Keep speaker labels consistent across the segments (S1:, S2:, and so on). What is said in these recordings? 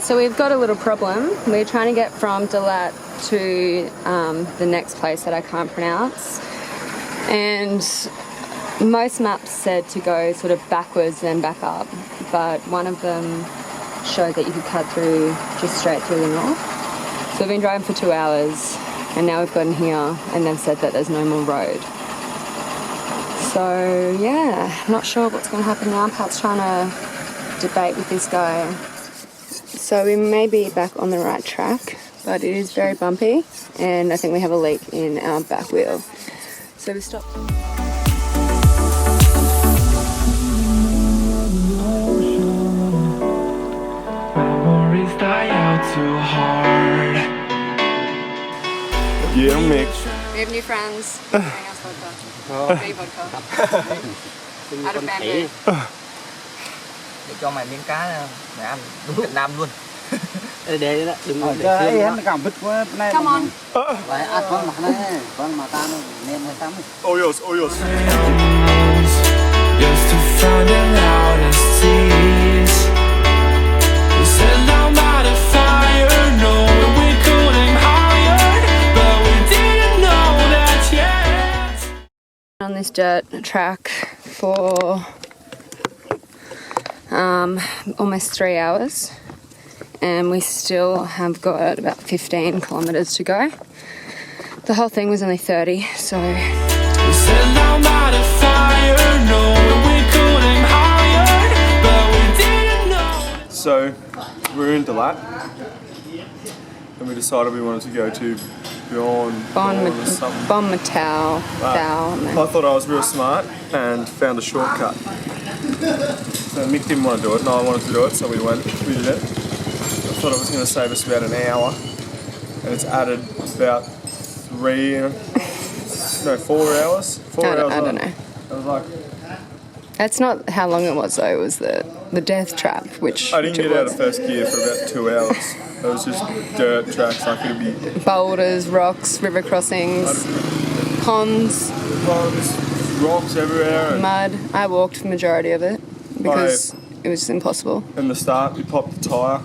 S1: So we've got a little problem. We're trying to get from Dalat to the next place that I can't pronounce. And most maps said to go sort of backwards then back up, but one of them showed that you could cut through just straight through the north. So we've been driving for 2 hours and now we've gotten here and they've said that there's no more road. So yeah, not sure what's going to happen now. Pat's trying to debate with this guy. So we may be back on the right track, but it is very bumpy and I think we have a leak in our back wheel. So we stopped.
S2: Too hard. Yeah, mix.
S1: We have new friends. Bring us vodka. Free vodka. Out of bamboo.
S3: Để cho mày miếng cá nè, mày ăn đúng Việt Nam luôn.
S4: Để đó, đừng cho em cảm vứt quá này.
S1: Come on.
S4: Vậy ăn con mặt này, con mà ta nó nên hay tắm.
S2: Oils, oils.
S5: Just to find it loudest tease. Set down by the fire, knowing we could aim higher, but we didn't know that yet.
S1: On this dirt track for almost 3 hours, and we still have got about 15 kilometres to go. The whole thing was only 30, so.
S5: Set down by the fire, knowing we could aim higher, but we didn't know.
S2: So we're in Dalat and we decided we wanted to go to
S1: Bon Matau.
S2: I thought I was real smart and found a shortcut. So Mick didn't want to do it and I wanted to do it, so we did it. I thought it was going to save us about an hour and it's added about 4 hours. 4 hours.
S1: I don't know.
S2: I was like,
S1: That's not how long it was though. It was the death trap, which
S2: I didn't get out of first gear for about 2 hours. It was just dirt tracks. I could be
S1: boulders, rocks, river crossings, ponds,
S2: rocks everywhere. And
S1: mud. I walked the majority of it because it was just impossible.
S2: in the start, we popped the tyre.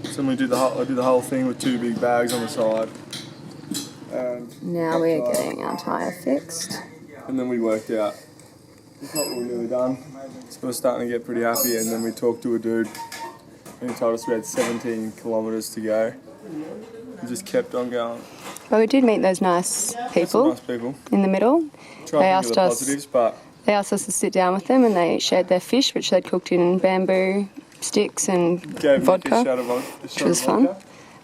S2: So then I did the whole thing with 2 big bags on the side. And
S1: Now we are getting our tyre fixed.
S2: And then we worked out. We thought we were nearly done. So we were starting to get pretty happy, and then we talked to a dude and he told us we had 17 kilometres to go. We just kept on going.
S1: But we did meet those nice people
S2: Nice people.
S1: in the middle.
S2: Try and think of the positives, but
S1: They asked us to sit down with them and they shared their fish, which they'd cooked in bamboo sticks and
S2: gave
S1: vodka,
S2: me a shot of
S1: which was fun.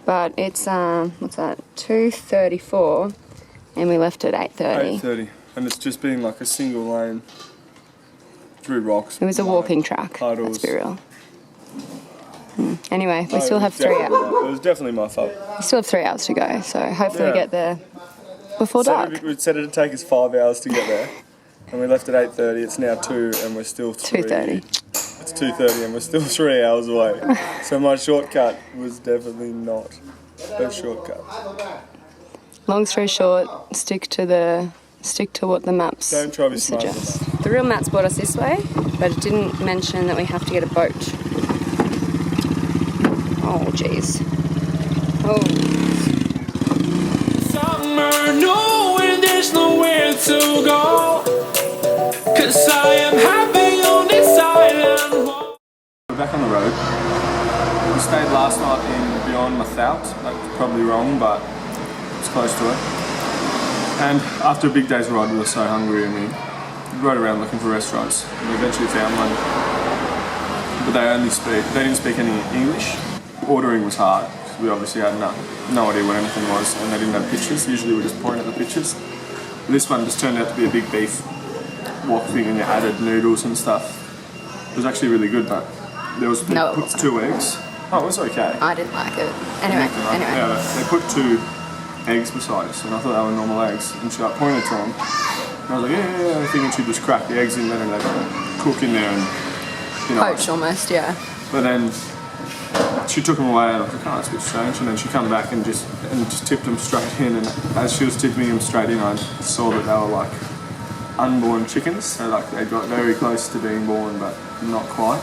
S1: But it's, what's that, 2:34 and we left at 8:30.
S2: 8:30, and it's just been like a single lane through rocks.
S1: It was a walking track,
S2: puddles.
S1: let's be real. Anyway, we still have 3 hours.
S2: It was definitely my fault.
S1: We still have 3 hours to go, so hopefully we
S2: Yeah.
S1: get there before dark.
S2: We said it'd take us 5 hours to get there, and we left at 8:30. It's now 2, and we're still
S1: 2:30.
S2: It's 2:30, and we're still 3 hours away. So my shortcut was definitely not a shortcut.
S1: Long story short, stick to what the maps
S2: Don't try to be smart.
S1: suggest. The real maps brought us this way, but it didn't mention that we have to get a boat. Oh, jeez. Oh.
S5: Summer, knowing there's nowhere to go, 'cause I am happy on this island.
S2: We're back on the road. We stayed last night in Beyond Mathout. That's probably wrong, but it's close to it. And after a big day's ride, we were so hungry and we rode around looking for restaurants. We eventually found one, but they didn't speak any English. Ordering was hard. We obviously had no idea what anything was, and they didn't have pictures. Usually we just point at the pictures. This one just turned out to be a big beef wok thing, and you added noodles and stuff. It was actually really good, but they put 2 eggs. Oh, it was okay.
S1: I didn't like it. Anyway.
S2: Yeah, they put 2 eggs beside us, and I thought they were normal eggs. And she pointed to them, and I was like, yeah. I think she'd just crack the eggs in there and they cook in there and
S1: Poach almost, yeah.
S2: But then she took them away, and I was like, oh, that's a bit strange. And then she come back and just tipped them straight in. And as she was tipping them straight in, I saw that they were like unborn chickens. So like they got very close to being born, but not quite.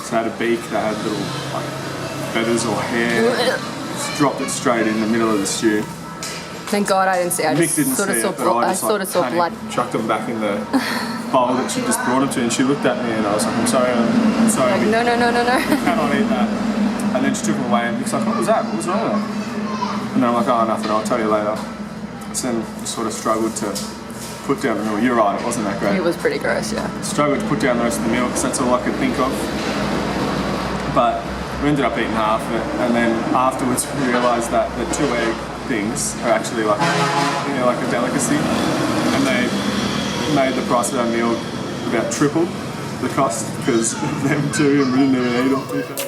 S2: So they had a beak, they had little like feathers or hair. Just dropped it straight in the middle of the stew.
S1: Thank God I didn't see. I
S2: Vic
S1: just
S2: didn't
S1: sort of
S2: see
S1: saw
S2: it, but I just
S1: sort of saw blood.
S2: chucked them back in the bowl that she just brought them to, and she looked at me and I was like, I'm sorry,
S1: Like, no.
S2: I cannot eat that. And then she took them away and Vic's like, what was that? What was wrong with that? And then I'm like, oh, nothing, I'll tell you later. So then I sort of struggled to put down the meal. You're right, it wasn't that great.
S1: It was pretty gross, yeah.
S2: Struggled to put down the rest of the meal because that's all I could think of. But we ended up eating half of it, and then afterwards we realised that the 2 egg things are actually like, you know, like a delicacy, and they made the price of our meal about triple the cost because of them two, and we didn't even eat them.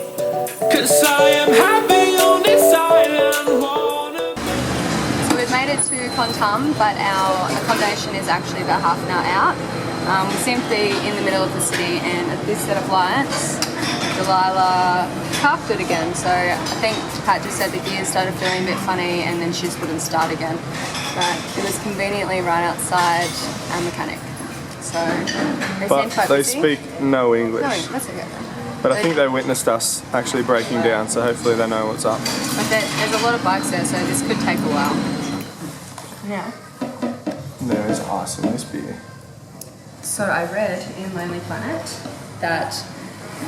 S5: 'Cause I am happy on this island.
S1: So we've made it to Kontum, but our accommodation is actually about half an hour out. We seem to be in the middle of the city, and at this set of lights, Delilah carved it again. So I think Pat just said the gears started feeling a bit funny, and then she just wouldn't start again. But it was conveniently right outside our mechanic. So they seem quite
S2: they
S1: busy.
S2: speak no English.
S1: No, that's okay.
S2: But I think they witnessed us actually breaking down, so hopefully they know what's up.
S1: But there's a lot of bikes there, so this could take a while. Yeah.
S2: There is ice in this beer.
S1: So I read in Lonely Planet that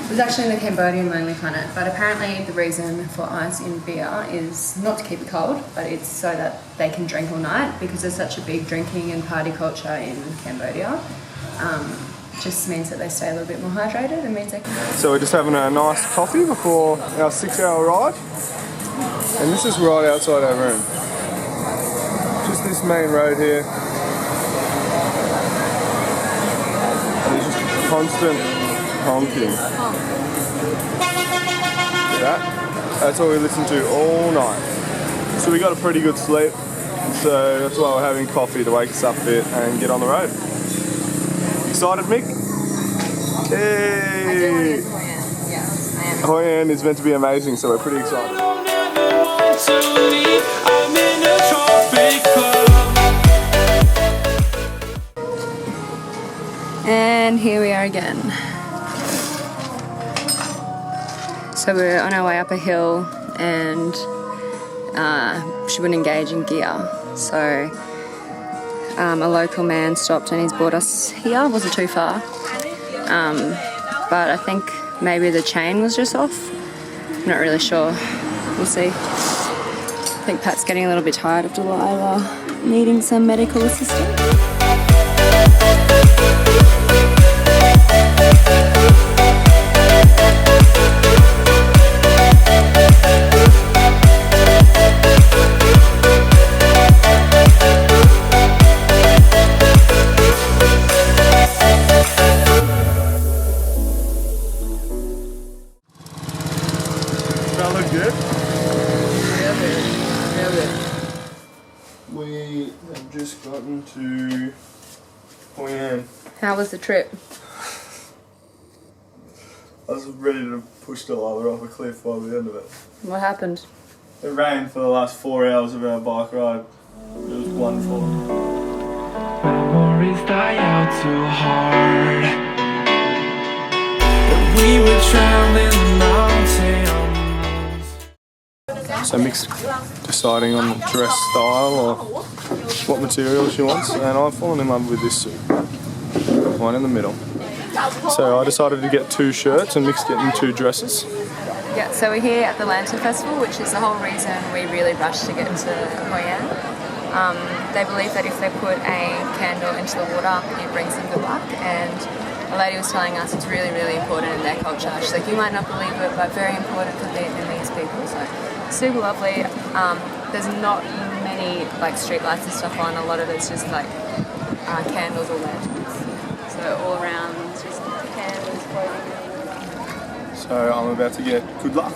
S1: it was actually in the Cambodian Lonely Planet, but apparently the reason for ice in beer is not to keep it cold, but it's so that they can drink all night because there's such a big drinking and party culture in Cambodia. Just means that they stay a little bit more hydrated and means they can...
S2: So we're just having a nice coffee before our 6-hour ride, and this is right outside our room. Just this main road here. And there's just constant honking. See that? That's what we listen to all night. So we got a pretty good sleep, so that's why we're having coffee to wake us up a bit and get on the road. Excited, Mick? Hey!
S1: Yes, I am.
S2: Hoi An is meant to be amazing, so we're pretty excited.
S5: I'm in a tropic club.
S1: And here we are again. So we're on our way up a hill, and she wouldn't engage in gear. So a local man stopped and he's brought us here. It wasn't too far. But I think maybe the chain was just off. I'm not really sure. We'll see. I think Pat's getting a little bit tired of Delilah needing some medical assistance.
S2: That look good?
S1: Really?
S2: We have just gotten to Hoi An.
S1: How was the trip?
S2: I was ready to push Delilah off a cliff by the end of it.
S1: What happened?
S2: It rained for the last 4 hours of our bike ride. It was wonderful.
S5: Memories die out too hard. We were traveling the mountains.
S2: So Mick's deciding on the dress style or what material she wants, and I've fallen in love with this suit. One in the middle. So I decided to get 2 shirts and Mick's getting 2 dresses.
S1: Yeah, so we're here at the Lantern Festival, which is the whole reason we really rushed to get to Hoi An. They believe that if they put a candle into the water, it brings them good luck, and a lady was telling us it's really, really important in their culture. She's like, you might not believe it, but very important for Vietnamese people. So super lovely. There's not many like street lights and stuff on. A lot of it's just like candles or lanterns. So all around, it's just candles floating.
S2: So I'm about to get good luck.